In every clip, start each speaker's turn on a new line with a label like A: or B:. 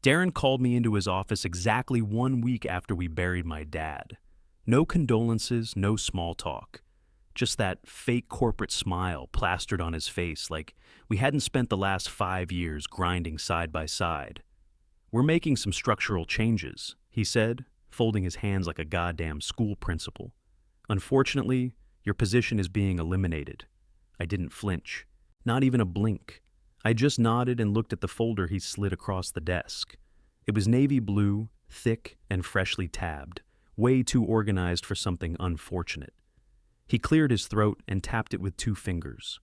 A: Darren called me into his office exactly 1 week after we buried my dad. No condolences, no small talk. Just that fake corporate smile plastered on his face like we hadn't spent the last 5 years grinding side by side. "We're making some structural changes," he said, folding his hands like a goddamn school principal. "Unfortunately, your position is being eliminated." I didn't flinch. Not even a blink. I just nodded and looked at the folder he slid across the desk. It was navy blue, thick, and freshly tabbed, way too organized for something unfortunate. He cleared his throat and tapped it with 2 fingers.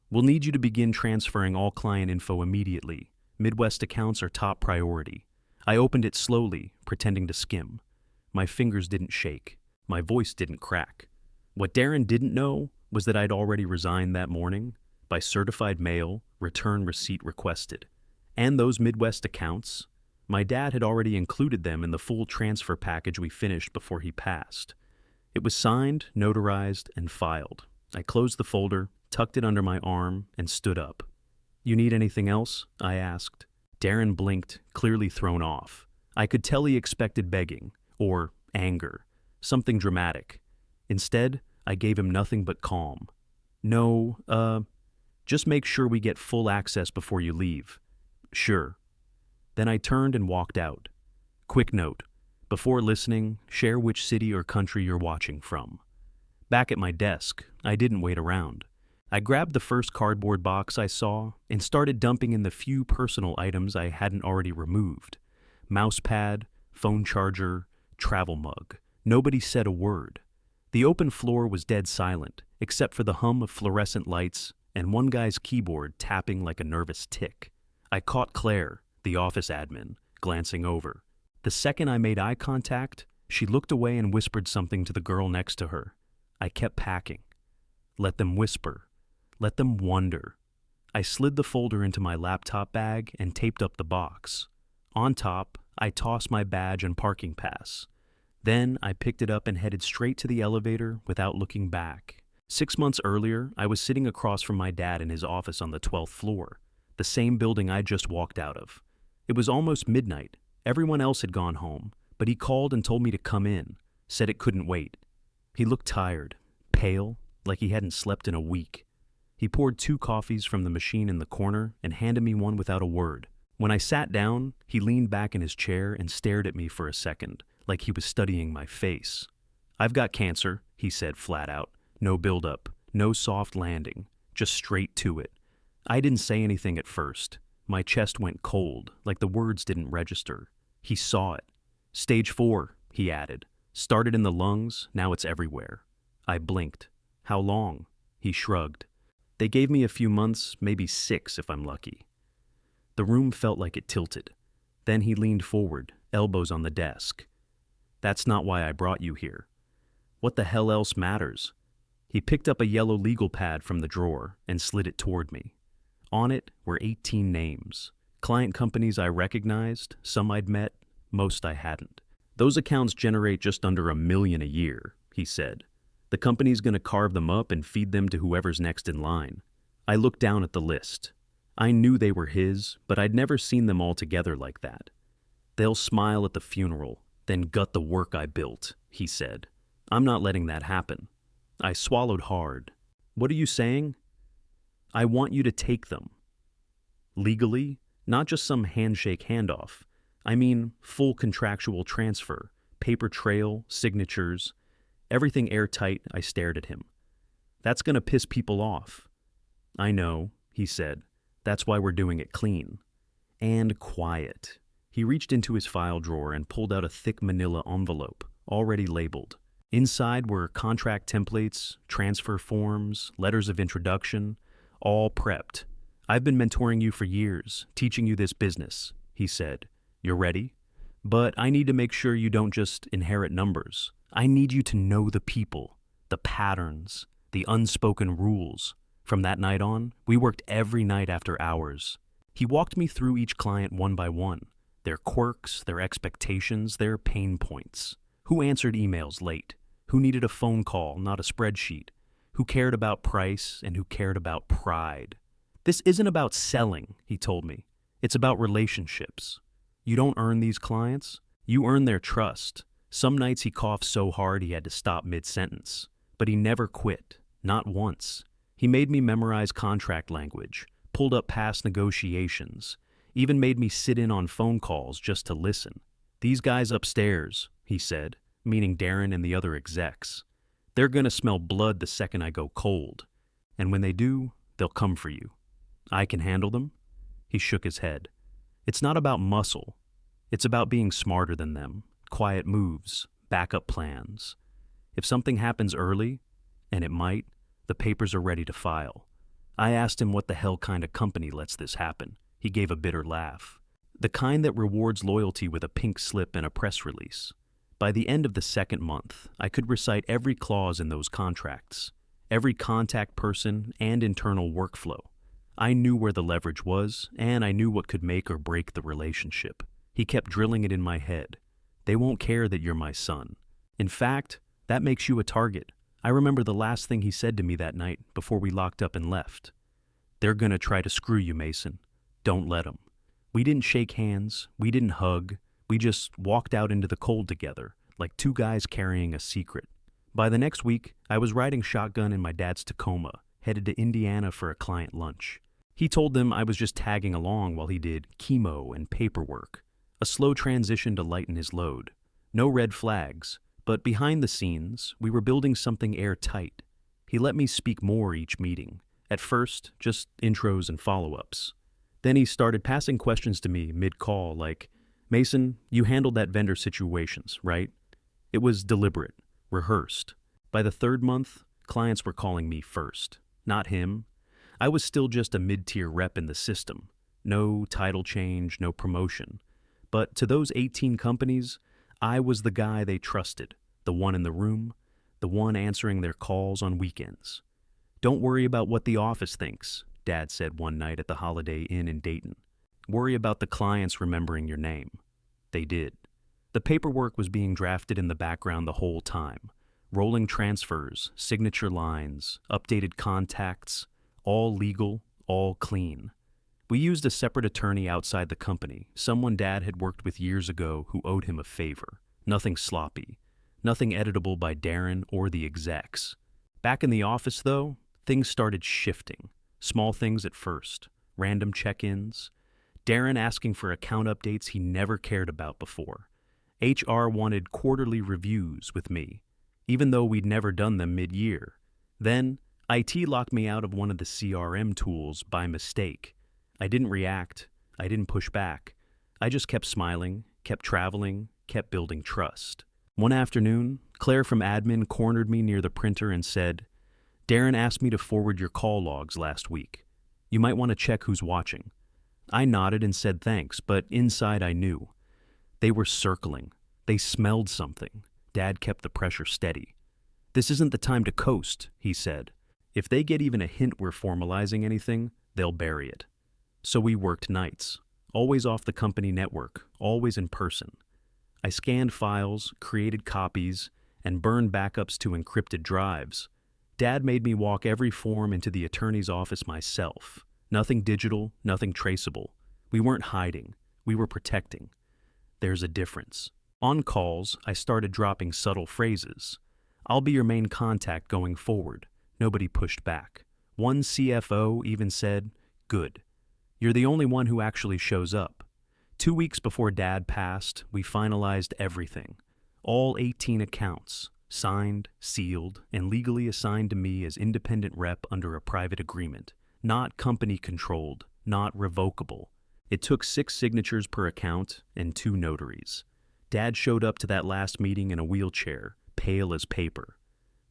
A: "We'll need you to begin transferring all client info immediately. Midwest accounts are top priority." I opened it slowly, pretending to skim. My fingers didn't shake. My voice didn't crack. What Darren didn't know was that I'd already resigned that morning, by certified mail, return receipt requested. And those Midwest accounts, my dad had already included them in the full transfer package we finished before he passed. It was signed, notarized, and filed. I closed the folder, tucked it under my arm, and stood up. "You need anything else?" I asked. Darren blinked, clearly thrown off. I could tell he expected begging, or anger, something dramatic. Instead, I gave him nothing but calm. "No, just make sure we get full access before you leave." "Sure." Then I turned and walked out. Quick note: before listening, share which city or country you're watching from. Back at my desk, I didn't wait around. I grabbed the first cardboard box I saw and started dumping in the few personal items I hadn't already removed. Mousepad, phone charger, travel mug. Nobody said a word. The open floor was dead silent, except for the hum of fluorescent lights and one guy's keyboard tapping like a nervous tick. I caught Claire, the office admin, glancing over. The second I made eye contact, she looked away and whispered something to the girl next to her. I kept packing. Let them whisper. Let them wonder. I slid the folder into my laptop bag and taped up the box. On top, I tossed my badge and parking pass. Then I picked it up and headed straight to the elevator without looking back. 6 months earlier, I was sitting across from my dad in his office on the 12th floor, the same building I just walked out of. It was almost midnight. Everyone else had gone home, but he called and told me to come in, said it couldn't wait. He looked tired, pale, like he hadn't slept in a week. He poured 2 coffees from the machine in the corner and handed me one without a word. When I sat down, he leaned back in his chair and stared at me for a second, like he was studying my face. "I've got cancer," he said flat out. No build-up, no soft landing, just straight to it. I didn't say anything at first. My chest went cold, like the words didn't register. He saw it. "Stage 4, he added. "Started in the lungs, now it's everywhere." I blinked. "How long?" He shrugged. "They gave me a few months, maybe 6 if I'm lucky." The room felt like it tilted. Then he leaned forward, elbows on the desk. "That's not why I brought you here." "What the hell else matters?" He picked up a yellow legal pad from the drawer and slid it toward me. On it were 18 names. Client companies I recognized, some I'd met, most I hadn't. "Those accounts generate just under $1 million a year," he said. "The company's gonna carve them up and feed them to whoever's next in line." I looked down at the list. I knew they were his, but I'd never seen them all together like that. "They'll smile at the funeral, then gut the work I built," he said. "I'm not letting that happen." I swallowed hard. "What are you saying?" "I want you to take them. Legally, not just some handshake handoff. I mean full contractual transfer, paper trail, signatures, everything airtight." I stared at him. "That's gonna piss people off." "I know," he said. "That's why we're doing it clean. And quiet." He reached into his file drawer and pulled out a thick manila envelope, already labeled. Inside were contract templates, transfer forms, letters of introduction, all prepped. "I've been mentoring you for years, teaching you this business," he said. "You're ready? But I need to make sure you don't just inherit numbers. I need you to know the people, the patterns, the unspoken rules." From that night on, we worked every night after hours. He walked me through each client one by one, their quirks, their expectations, their pain points. Who answered emails late? Who needed a phone call, not a spreadsheet? Who cared about price and who cared about pride? "This isn't about selling," he told me. "It's about relationships. You don't earn these clients. You earn their trust. Some nights he coughed so hard he had to stop mid-sentence. But he never quit. Not once. He made me memorize contract language, pulled up past negotiations, even made me sit in on phone calls just to listen. These guys upstairs, he said, meaning Darren and the other execs, they're gonna smell blood the second I go cold. And when they do, they'll come for you. I can handle them? He shook his head. It's not about muscle. It's about being smarter than them. Quiet moves, backup plans. If something happens early, and it might, the papers are ready to file. I asked him what the hell kind of company lets this happen. He gave a bitter laugh. The kind that rewards loyalty with a pink slip and a press release. By the end of the second month, I could recite every clause in those contracts, every contact person and internal workflow. I knew where the leverage was, and I knew what could make or break the relationship. He kept drilling it in my head. They won't care that you're my son. In fact, that makes you a target. I remember the last thing he said to me that night before we locked up and left. They're gonna try to screw you, Mason. Don't let them. We didn't shake hands. We didn't hug. We just walked out into the cold together, like two guys carrying a secret. By the next week, I was riding shotgun in my dad's Tacoma, headed to Indiana for a client lunch. He told them I was just tagging along while he did chemo and paperwork. A slow transition to lighten his load. No red flags, but behind the scenes, we were building something airtight. He let me speak more each meeting. At first, just intros and follow-ups. Then he started passing questions to me mid-call like, Mason, you handled that vendor situations, right? It was deliberate, rehearsed. By the third month, clients were calling me first, not him. I was still just a mid-tier rep in the system. No title change, no promotion. But to those 18 companies, I was the guy they trusted, the one in the room, the one answering their calls on weekends. Don't worry about what the office thinks, Dad said one night at the Holiday Inn in Dayton. Worry about the clients remembering your name. They did. The paperwork was being drafted in the background the whole time. Rolling transfers, signature lines, updated contacts, all legal, all clean. We used a separate attorney outside the company, someone Dad had worked with years ago who owed him a favor. Nothing sloppy. Nothing editable by Darren or the execs. Back in the office, though, things started shifting. Small things at first. Random check-ins. Darren asking for account updates he never cared about before. HR wanted quarterly reviews with me, even though we'd never done them mid-year. Then, IT locked me out of one of the CRM tools by mistake. I didn't react. I didn't push back. I just kept smiling, kept traveling, kept building trust. One afternoon, Claire from admin cornered me near the printer and said, Darren asked me to forward your call logs last week. You might want to check who's watching. I nodded and said thanks, but inside I knew. They were circling. They smelled something. Dad kept the pressure steady. This isn't the time to coast, he said. If they get even a hint we're formalizing anything, they'll bury it. So we worked nights, always off the company network, always in person. I scanned files, created copies, and burned backups to encrypted drives. Dad made me walk every form into the attorney's office myself. Nothing digital, nothing traceable. We weren't hiding. We were protecting. There's a difference. On calls, I started dropping subtle phrases. I'll be your main contact going forward. Nobody pushed back. One CFO even said, good. You're the only one who actually shows up. 2 weeks before Dad passed, we finalized everything. All 18 accounts, signed, sealed, and legally assigned to me as independent rep under a private agreement. Not company-controlled, not revocable. It took 6 signatures per account and 2 notaries. Dad showed up to that last meeting in a wheelchair, pale as paper.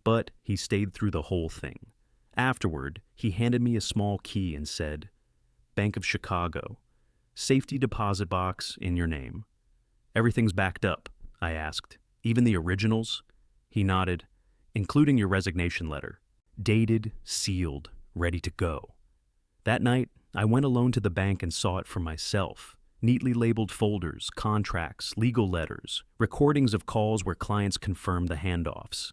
A: But he stayed through the whole thing. Afterward, he handed me a small key and said, Bank of Chicago. Safety deposit box in your name. Everything's backed up, I asked. Even the originals? He nodded, including your resignation letter. Dated, sealed, ready to go. That night, I went alone to the bank and saw it for myself. Neatly labeled folders, contracts, legal letters, recordings of calls where clients confirmed the handoffs.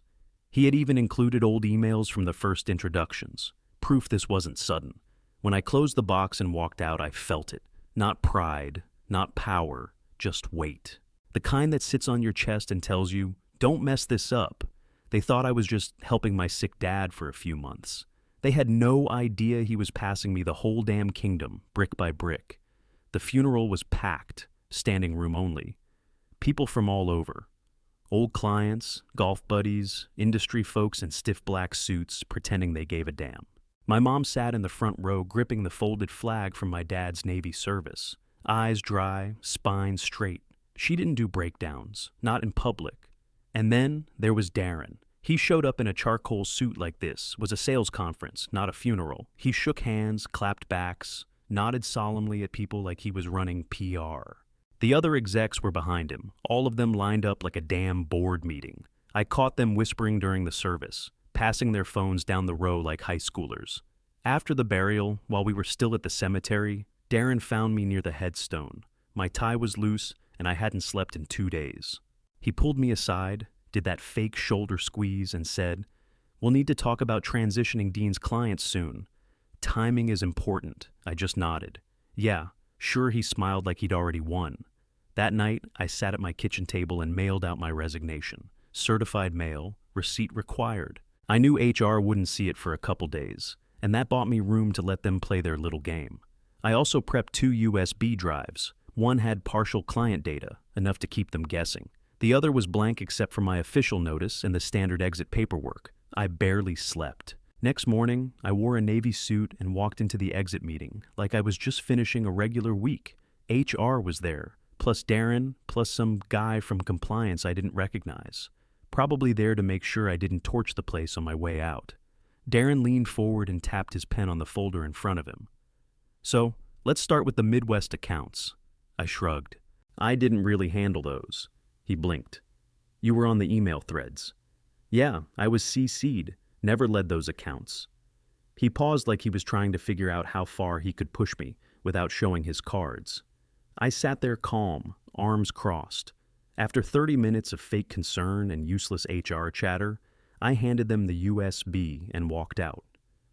A: He had even included old emails from the first introductions, proof this wasn't sudden. When I closed the box and walked out, I felt it. Not pride, not power, just wait. The kind that sits on your chest and tells you, don't mess this up. They thought I was just helping my sick dad for a few months. They had no idea he was passing me the whole damn kingdom, brick by brick. The funeral was packed, standing room only. People from all over. Old clients, golf buddies, industry folks in stiff black suits pretending they gave a damn. My mom sat in the front row gripping the folded flag from my dad's Navy service. Eyes dry, spine straight. She didn't do breakdowns, not in public. And then there was Darren. He showed up in a charcoal suit like this, was a sales conference, not a funeral. He shook hands, clapped backs, nodded solemnly at people like he was running PR. The other execs were behind him, all of them lined up like a damn board meeting. I caught them whispering during the service, passing their phones down the row like high schoolers. After the burial, while we were still at the cemetery, Darren found me near the headstone. My tie was loose, and I hadn't slept in 2 days. He pulled me aside, did that fake shoulder squeeze, and said, "We'll need to talk about transitioning Dean's clients soon. Timing is important." I just nodded. Yeah, sure. He smiled like he'd already won. That night, I sat at my kitchen table and mailed out my resignation. Certified mail, receipt required. I knew HR wouldn't see it for a couple days, and that bought me room to let them play their little game. I also prepped 2 USB drives. One had partial client data, enough to keep them guessing. The other was blank except for my official notice and the standard exit paperwork. I barely slept. Next morning, I wore a Navy suit and walked into the exit meeting like I was just finishing a regular week. HR was there, plus Darren, plus some guy from compliance I didn't recognize. Probably there to make sure I didn't torch the place on my way out. Darren leaned forward and tapped his pen on the folder in front of him. "So, let's start with the Midwest accounts." I shrugged. "I didn't really handle those." He blinked. "You were on the email threads." "Yeah, I was CC'd, never led those accounts." He paused like he was trying to figure out how far he could push me without showing his cards. I sat there calm, arms crossed. After 30 minutes of fake concern and useless HR chatter, I handed them the USB and walked out.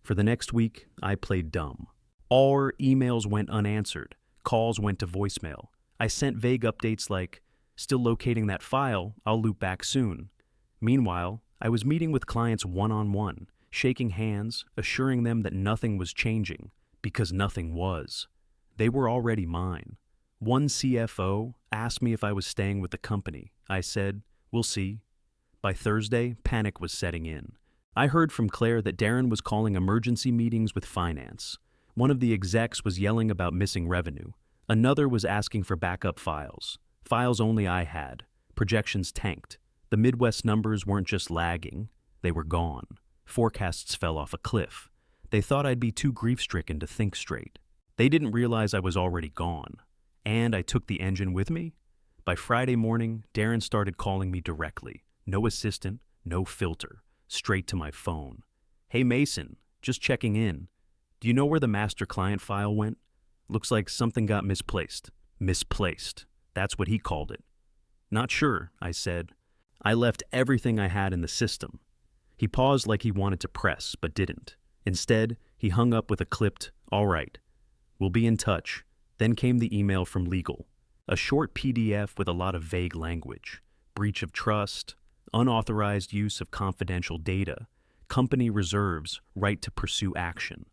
A: For the next week, I played dumb. All emails went unanswered. Calls went to voicemail. I sent vague updates like, "Still locating that file, I'll loop back soon." Meanwhile, I was meeting with clients one-on-one, shaking hands, assuring them that nothing was changing, because nothing was. They were already mine. One CFO asked me if I was staying with the company. I said, "We'll see." By Thursday, panic was setting in. I heard from Claire that Darren was calling emergency meetings with finance. One of the execs was yelling about missing revenue. Another was asking for backup files. Files only I had. Projections tanked. The Midwest numbers weren't just lagging, they were gone. Forecasts fell off a cliff. They thought I'd be too grief-stricken to think straight. They didn't realize I was already gone. And I took the engine with me? By Friday morning, Darren started calling me directly. No assistant, no filter. Straight to my phone. "Hey Mason, just checking in. Do you know where the master client file went? Looks like something got misplaced." Misplaced. That's what he called it. "Not sure," I said. "I left everything I had in the system." He paused like he wanted to press, but didn't. Instead, he hung up with a clipped, "All right. We'll be in touch." Then came the email from legal. A short PDF with a lot of vague language. Breach of trust, unauthorized use of confidential data, company reserves, right to pursue action.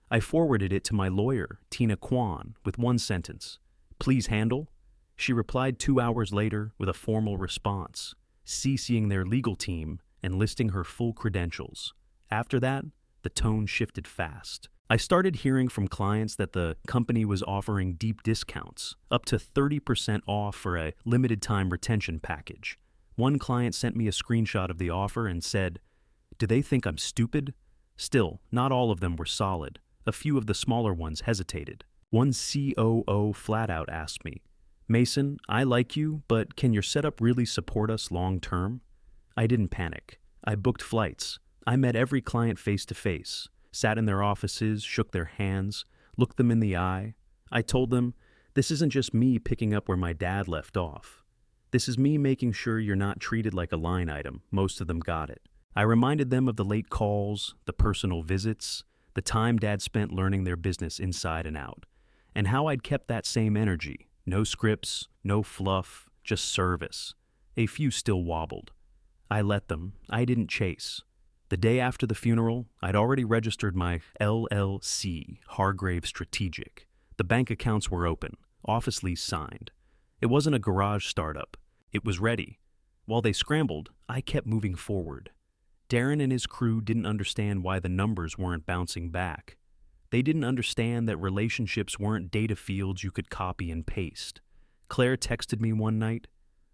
A: I forwarded it to my lawyer, Tina Kwan, with one sentence, "Please handle." She replied 2 hours later with a formal response, CCing their legal team and listing her full credentials. After that, the tone shifted fast. I started hearing from clients that the company was offering deep discounts, up to 30% off for a limited time retention package. One client sent me a screenshot of the offer and said, "Do they think I'm stupid?" Still, not all of them were solid. A few of the smaller ones hesitated. One COO flat out asked me, "Mason, I like you, but can your setup really support us long term?" I didn't panic. I booked flights. I met every client face to face, sat in their offices, shook their hands, looked them in the eye. I told them, "This isn't just me picking up where my dad left off. This is me making sure you're not treated like a line item." Most of them got it. I reminded them of the late calls, the personal visits, the time Dad spent learning their business inside and out, and how I'd kept that same energy, No scripts, no fluff, just service. A few still wobbled. I let them. I didn't chase. The day after the funeral, I'd already registered my LLC, Hargrave Strategic. The bank accounts were open, office lease signed. It wasn't a garage startup. It was ready. While they scrambled, I kept moving forward. Darren and his crew didn't understand why the numbers weren't bouncing back. They didn't understand that relationships weren't data fields you could copy and paste. Claire texted me one night,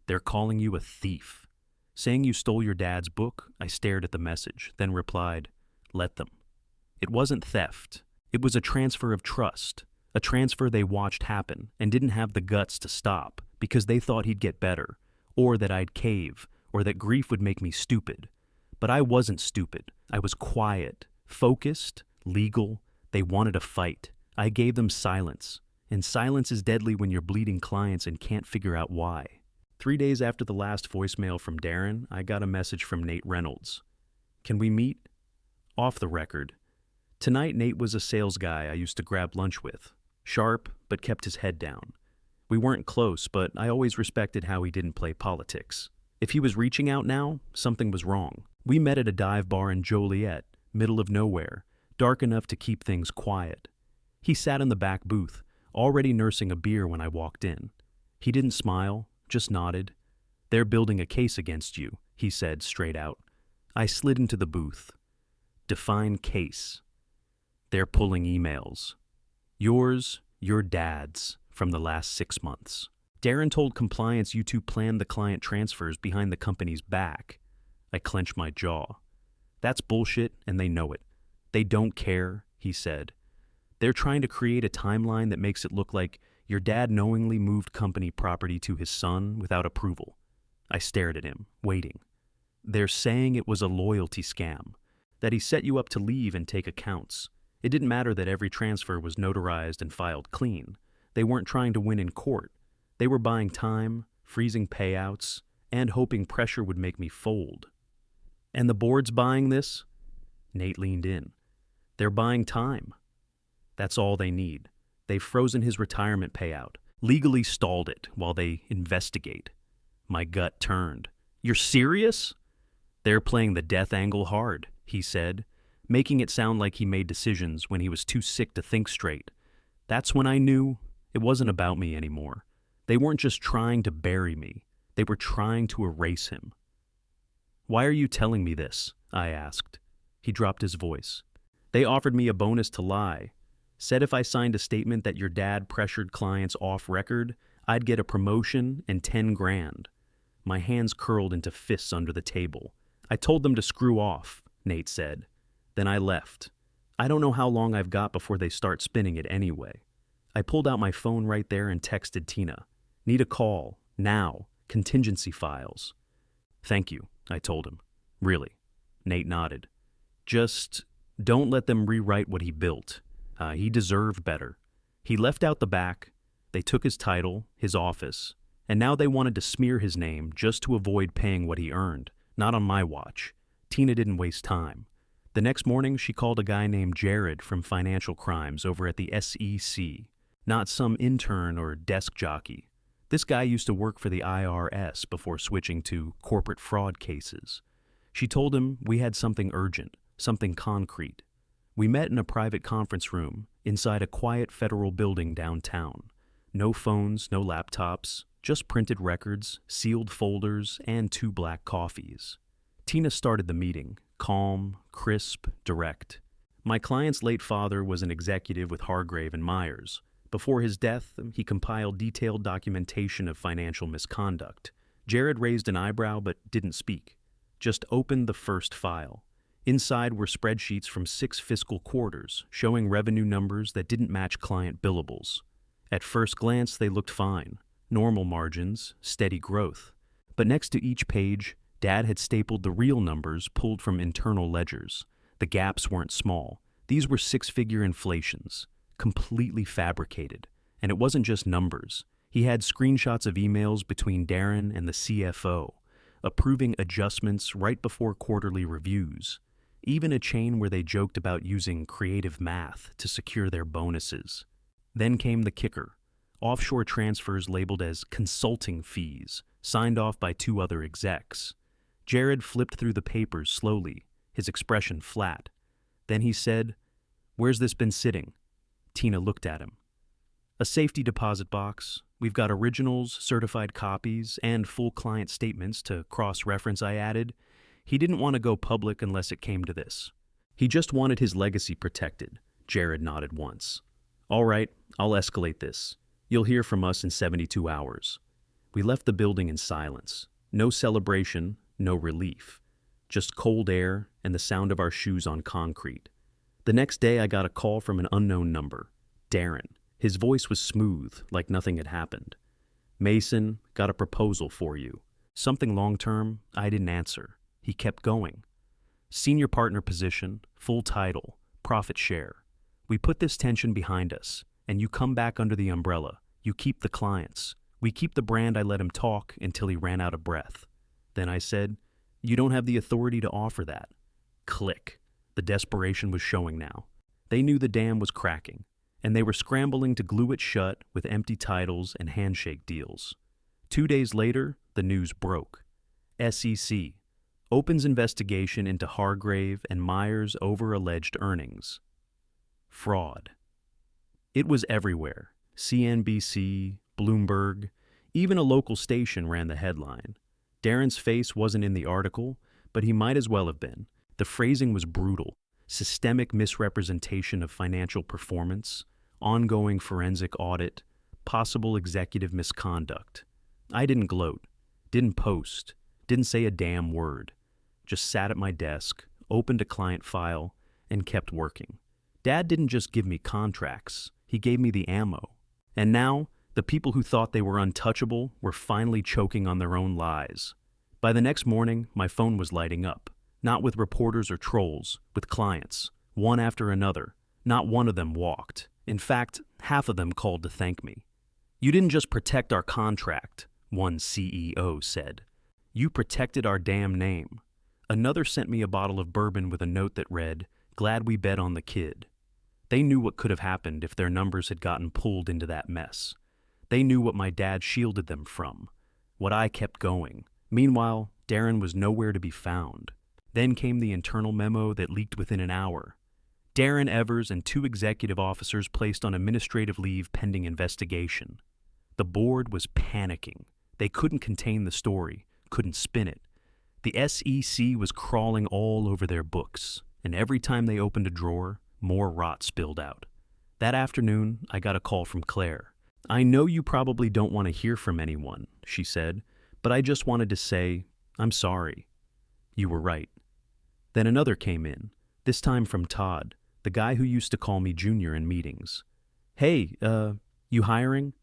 A: "They're calling you a thief." Saying you stole your dad's book, I stared at the message, then replied, "Let them." It wasn't theft. It was a transfer of trust, a transfer they watched happen and didn't have the guts to stop because they thought he'd get better, or that I'd cave, or that grief would make me stupid. But I wasn't stupid. I was quiet, focused, legal. They wanted a fight. I gave them silence. And silence is deadly when you're bleeding clients and can't figure out why. 3 days after the last voicemail from Darren, I got a message from Nate Reynolds. "Can we meet?" Off the record. Tonight, Nate was a sales guy I used to grab lunch with. Sharp, but kept his head down. We weren't close, but I always respected how he didn't play politics. If he was reaching out now, something was wrong. We met at a dive bar in Joliet, middle of nowhere, dark enough to keep things quiet. He sat in the back booth, already nursing a beer when I walked in. He didn't smile, just nodded. "They're building a case against you," he said straight out. I slid into the booth. Define case. "They're pulling emails. Yours, your dad's, from the last 6 months. Darren told compliance you two planned the client transfers behind the company's back." I clenched my jaw. "That's bullshit, and they know it. They don't care," he said. "They're trying to create a timeline that makes it look like your dad knowingly moved company property to his son without approval." I stared at him, waiting. "They're saying it was a loyalty scam, that he set you up to leave and take accounts. It didn't matter that every transfer was notarized and filed clean. They weren't trying to win in court. They were buying time, freezing payouts, and hoping pressure would make me fold." "And the board's buying this?" Nate leaned in. "They're buying time. That's all they need. They've frozen his retirement payout, legally stalled it while they investigate." My gut turned. "You're serious?" "They're playing the death angle hard," he said, making it sound like he made decisions when he was too sick to think straight. That's when I knew it wasn't about me anymore. They weren't just trying to bury me. They were trying to erase him. "Why are you telling me this?" I asked. He dropped his voice. "They offered me a bonus to lie. Said if I signed a statement that your dad pressured clients off record, I'd get a promotion and 10 grand. My hands curled into fists under the table. "I told them to screw off," Nate said. Then I left. I don't know how long I've got before they start spinning it anyway. I pulled out my phone right there and texted Tina. "Need a call. Now. Contingency files." "Thank you," I told him. "Really?" Nate nodded. "Just don't let them rewrite what he built. He deserved better. He left out the back. They took his title, his office, and now they wanted to smear his name just to avoid paying what he earned. Not on my watch." Tina didn't waste time. The next morning, she called a guy named Jared from Financial Crimes over at the SEC. Not some intern or desk jockey. This guy used to work for the IRS before switching to corporate fraud cases. She told him we had something urgent, something concrete. We met in a private conference room inside a quiet federal building downtown. No phones, no laptops, just printed records, sealed folders, and 2 black coffees. Tina started the meeting, calm, crisp, direct. My client's late father was an executive with Hargrave and Myers. Before his death, he compiled detailed documentation of financial misconduct. Jared raised an eyebrow but didn't speak, just opened the first file. Inside were spreadsheets from 6 fiscal quarters, showing revenue numbers that didn't match client billables. At first glance, they looked fine. Normal margins, steady growth. But next to each page, Dad had stapled the real numbers pulled from internal ledgers. The gaps weren't small. These were 6-figure inflations, completely fabricated. And it wasn't just numbers. He had screenshots of emails between Darren and the CFO, approving adjustments right before quarterly reviews. Even a chain where they joked about using creative math to secure their bonuses. Then came the kicker. offshore transfers labeled as consulting fees, signed off by two other execs. Jared flipped through the papers slowly, his expression flat. Then he said, "Where's this been sitting?" Tina looked at him. "A safety deposit box. We've got originals, certified copies, and full client statements to cross-reference," I added. He didn't want to go public unless it came to this. He just wanted his legacy protected. Jared nodded once. "All right, I'll escalate this. You'll hear from us in 72 hours. We left the building in silence. No celebration, no relief. Just cold air and the sound of our shoes on concrete. The next day I got a call from an unknown number. Darren. His voice was smooth, like nothing had happened. "Mason, got a proposal for you." Something long-term. I didn't answer. He kept going. "Senior partner position, full title, profit share. We put this tension behind us, and you come back under the umbrella. You keep the clients. We keep the brand." I let him talk until he ran out of breath. Then I said, "You don't have the authority to offer that." Click. The desperation was showing now. They knew the dam was cracking, and they were scrambling to glue it shut with empty titles and handshake deals. 2 days later, the news broke. SEC opens investigation into Hargrave and Myers over alleged earnings. Fraud. It was everywhere. CNBC, Bloomberg, even a local station ran the headline. Darren's face wasn't in the article, but he might as well have been. The phrasing was brutal. Systemic misrepresentation of financial performance, ongoing forensic audit, possible executive misconduct. I didn't gloat, didn't post, didn't say a damn word. Just sat at my desk, opened a client file, and kept working. Dad didn't just give me contracts, he gave me the ammo. And now, the people who thought they were untouchable were finally choking on their own lies. By the next morning, my phone was lighting up. Not with reporters or trolls, with clients, one after another. Not one of them walked. In fact, half of them called to thank me. "You didn't just protect our contract," one CEO said. "You protected our damn name." Another sent me a bottle of bourbon with a note that read, "Glad we bet on the kid." They knew what could have happened if their numbers had gotten pulled into that mess. They knew what my dad shielded them from, what I kept going. Meanwhile, Darren was nowhere to be found. Then came the internal memo that leaked within an hour. Darren Evers and 2 executive officers placed on administrative leave pending investigation. The board was panicking. They couldn't contain the story, couldn't spin it. The SEC was crawling all over their books, and every time they opened a drawer, more rot spilled out. That afternoon, I got a call from Claire. "I know you probably don't want to hear from anyone," she said, "but I just wanted to say, I'm sorry. You were right." Then another came in, this time from Todd, the guy who used to call me Junior in meetings. "Hey, you hiring?"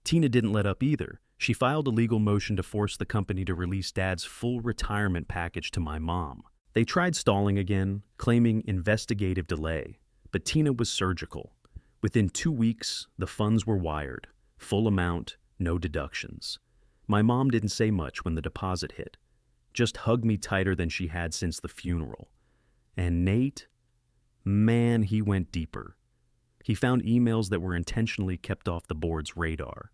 A: Tina didn't let up either. She filed a legal motion to force the company to release Dad's full retirement package to my mom. They tried stalling again, claiming investigative delay, but Tina was surgical. Within 2 weeks, the funds were wired. Full amount, no deductions. My mom didn't say much when the deposit hit. Just hugged me tighter than she had since the funeral. And Nate? Man, he went deeper. He found emails that were intentionally kept off the board's radar.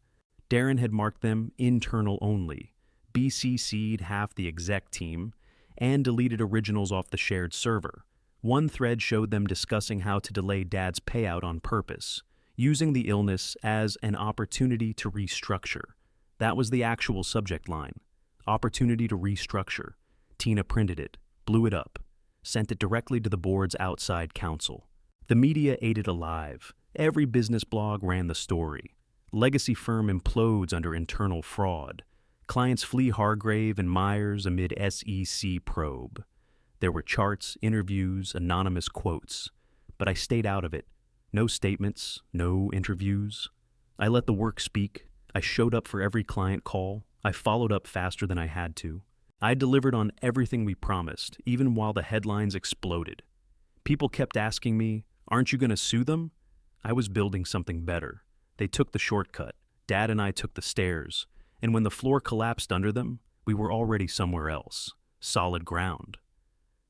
A: Darren had marked them internal only, BCC'd half the exec team, and deleted originals off the shared server. One thread showed them discussing how to delay Dad's payout on purpose, using the illness as an opportunity to restructure. That was the actual subject line. Opportunity to restructure. Tina printed it, blew it up, sent it directly to the board's outside counsel. The media ate it alive. Every business blog ran the story. Legacy firm implodes under internal fraud. Clients flee Hargrave and Myers amid SEC probe. There were charts, interviews, anonymous quotes. But I stayed out of it. No statements, no interviews. I let the work speak. I showed up for every client call. I followed up faster than I had to. I delivered on everything we promised, even while the headlines exploded. People kept asking me, "Aren't you going to sue them?" I was building something better. They took the shortcut. Dad and I took the stairs. And when the floor collapsed under them, we were already somewhere else. Solid ground.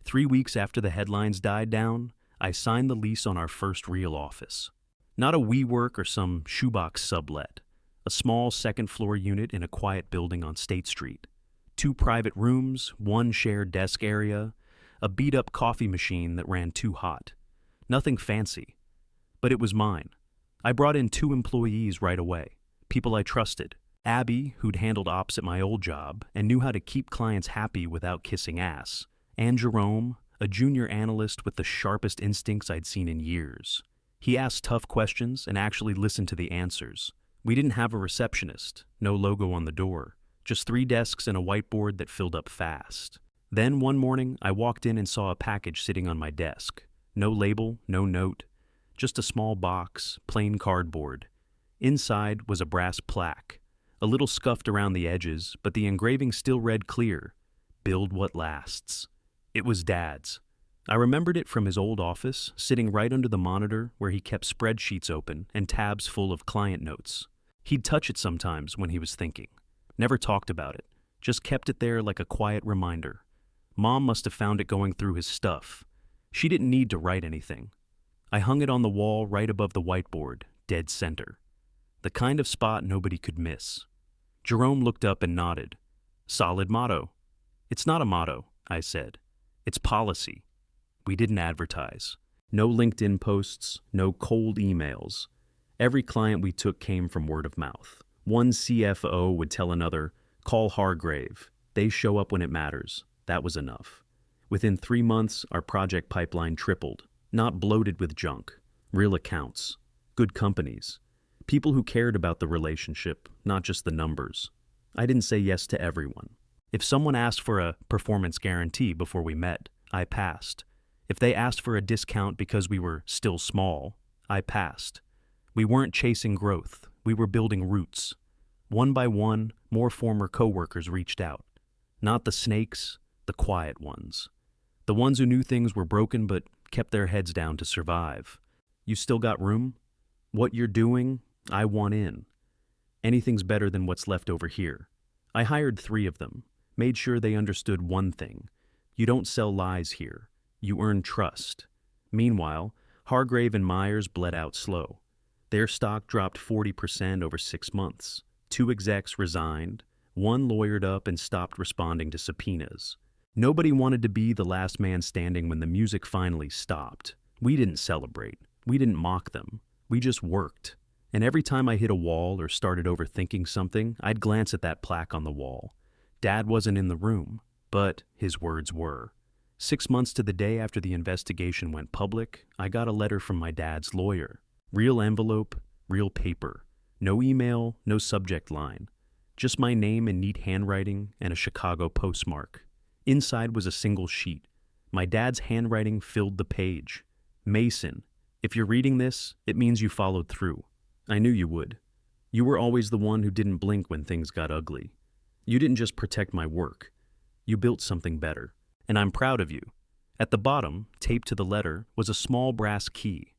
A: 3 weeks after the headlines died down, I signed the lease on our first real office. Not a WeWork or some shoebox sublet. a small second-floor unit in a quiet building on State Street. 2 private rooms, 1 shared desk area, a beat-up coffee machine that ran too hot. Nothing fancy, but it was mine. I brought in 2 employees right away, people I trusted. Abby, who'd handled ops at my old job and knew how to keep clients happy without kissing ass, and Jerome, a junior analyst with the sharpest instincts I'd seen in years. He asked tough questions and actually listened to the answers. We didn't have a receptionist, no logo on the door, just 3 desks and a whiteboard that filled up fast. Then one morning, I walked in and saw a package sitting on my desk. No label, no note, just a small box, plain cardboard. Inside was a brass plaque, a little scuffed around the edges, but the engraving still read clear, "Build what lasts." It was Dad's. I remembered it from his old office, sitting right under the monitor where he kept spreadsheets open and tabs full of client notes. He'd touch it sometimes when he was thinking. Never talked about it, just kept it there like a quiet reminder. Mom must have found it going through his stuff. She didn't need to write anything. I hung it on the wall right above the whiteboard, dead center. The kind of spot nobody could miss. Jerome looked up and nodded. "Solid motto." "It's not a motto," I said. "It's policy." We didn't advertise. No LinkedIn posts, no cold emails. Every client we took came from word of mouth. One CFO would tell another, "Call Hargrave. They show up when it matters." That was enough. Within 3 months, our project pipeline tripled. Not bloated with junk. Real accounts. Good companies. People who cared about the relationship, not just the numbers. I didn't say yes to everyone. If someone asked for a performance guarantee before we met, I passed. If they asked for a discount because we were still small, I passed. We weren't chasing growth. We were building roots. One by one, more former coworkers reached out. Not the snakes, the quiet ones. The ones who knew things were broken but kept their heads down to survive. "You still got room? What you're doing, I want in. Anything's better than what's left over here." I hired 3 of them, made sure they understood one thing. You don't sell lies here. You earn trust. Meanwhile, Hargrave and Myers bled out slow. Their stock dropped 40% over 6 months. 2 execs resigned. 1 lawyered up and stopped responding to subpoenas. Nobody wanted to be the last man standing when the music finally stopped. We didn't celebrate. We didn't mock them. We just worked. And every time I hit a wall or started overthinking something, I'd glance at that plaque on the wall. Dad wasn't in the room, but his words were. 6 months to the day after the investigation went public, I got a letter from my dad's lawyer. Real envelope, real paper. No email, no subject line. Just my name in neat handwriting and a Chicago postmark. Inside was a single sheet. My dad's handwriting filled the page. "Mason, if you're reading this, it means you followed through. I knew you would. You were always the one who didn't blink when things got ugly. You didn't just protect my work. You built something better. And I'm proud of you." At the bottom, taped to the letter, was a small brass key.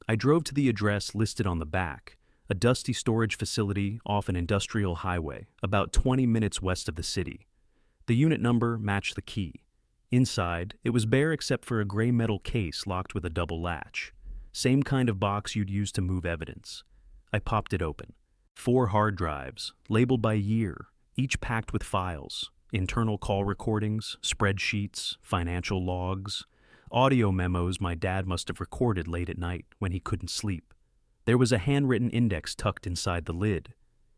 A: I drove to the address listed on the back, a dusty storage facility off an industrial highway, about 20 minutes west of the city. The unit number matched the key. Inside, it was bare except for a gray metal case locked with a double latch. Same kind of box you'd use to move evidence. I popped it open. 4 hard drives, labeled by year, each packed with files, internal call recordings, spreadsheets, financial logs, audio memos my dad must have recorded late at night when he couldn't sleep. There was a handwritten index tucked inside the lid.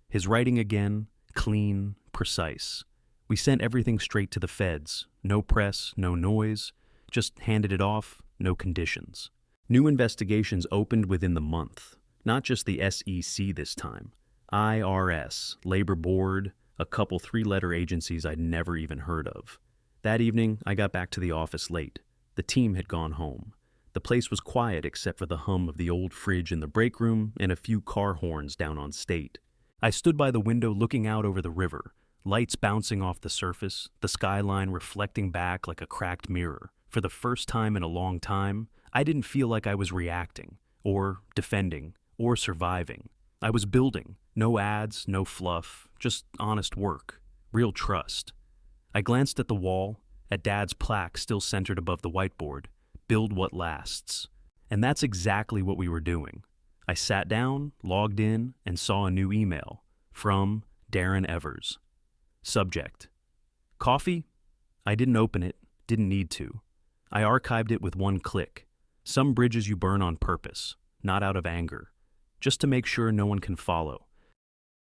A: His writing again, clean, precise. We sent everything straight to the feds. No press, no noise. Just handed it off, no conditions. New investigations opened within the month. Not just the SEC this time. IRS, Labor Board, a couple 3-letter agencies I'd never even heard of. That evening, I got back to the office late. The team had gone home. The place was quiet except for the hum of the old fridge in the break room and a few car horns down on State. I stood by the window looking out over the river, lights bouncing off the surface, the skyline reflecting back like a cracked mirror. For the first time in a long time, I didn't feel like I was reacting, or defending, or surviving. I was building. No ads, no fluff, just honest work, real trust. I glanced at the wall, at Dad's plaque still centered above the whiteboard, "Build what lasts." And that's exactly what we were doing. I sat down, logged in, and saw a new email. From Darren Evers. Subject: Coffee? I didn't open it, didn't need to. I archived it with one click. Some bridges you burn on purpose, not out of anger, just to make sure no one can follow.